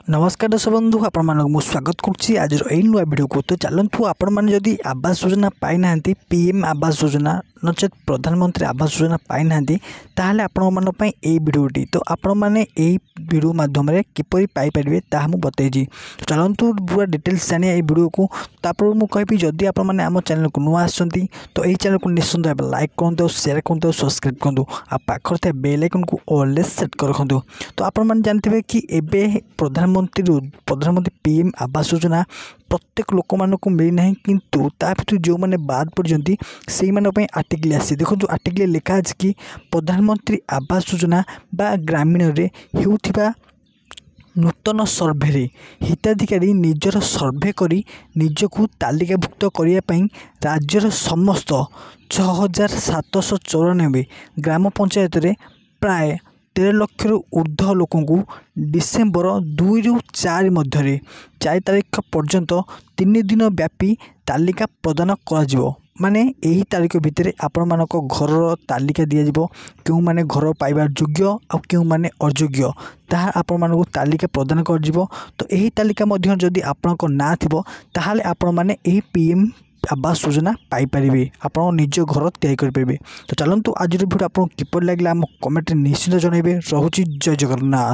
नमस्कार दर्शक बंधु आपण स्वागत करुच्ची आज नुआ वीडियो को। तो चलतु आपण मैंने जदि आवास योजना पाई ना पीएम आवास योजना नचेत प्रधानमंत्री आवास योजना पाई ना ताहले आपण मानपाई ए वीडियोटी तो आपण मैंने वीडियो माध्यम किपरि पाई परिबे ताहा मु बतैजी। चलतु पूरा डिटेल्स जानिया ए वीडियो को। तापर मु कहबी जदि आपण मैंने आम चैनल को नुआ आसछंती तो ए चैनल को निश्चित भाव लाइक करंतु, शेयर करंतु, सब्सक्राइब करंतु आ पाखर थे बेल आइकन को ऑलवेज सेट कर रखंतु। तो आपण मैंने जानथिबे कि एबे प्रधानमंत्री पीएम आवास योजना प्रत्येक लोक मानक मिलना किंतु ता भर जो मैंने बाद पड़ते से आर्टिकल आसी देखो जो आर्टिकल लिखा है कि प्रधानमंत्री आवास योजना बा ग्रामीण रे हेउथिबा नूतन सर्भे हिताधिकारी निजर सर्भे करी निजकू तालिकाभुक्त करने राज्यर समस्त 6794 ग्राम पंचायत रे प्राय 13 लाख ऊर्ध्व लोक डिसेम्बर 2 ରୁ 4 मध्य 4 तारीख पर्यंत 3 दिन व्यापी तालिका प्रदान कर माने यही तारीख भितर आपण मानक घर तालिका दिज्व क्यों माने घर पाइबार योग्य आ क्यों माने अयोग्य ताहा आपण मानक तालिका प्रदान कर। तो यही तालिका मध्य जदि आपण ना थिबो ताहाले आपण माने यही पीएम आवास योजना पाई परिबे, आपण निज घर तैयारी कर परिबे। तो चलंतु आज वीडियो आपन किपर लागला हम कमेंट निश्चित जनइबे। रहुची जय जगन्नाथ।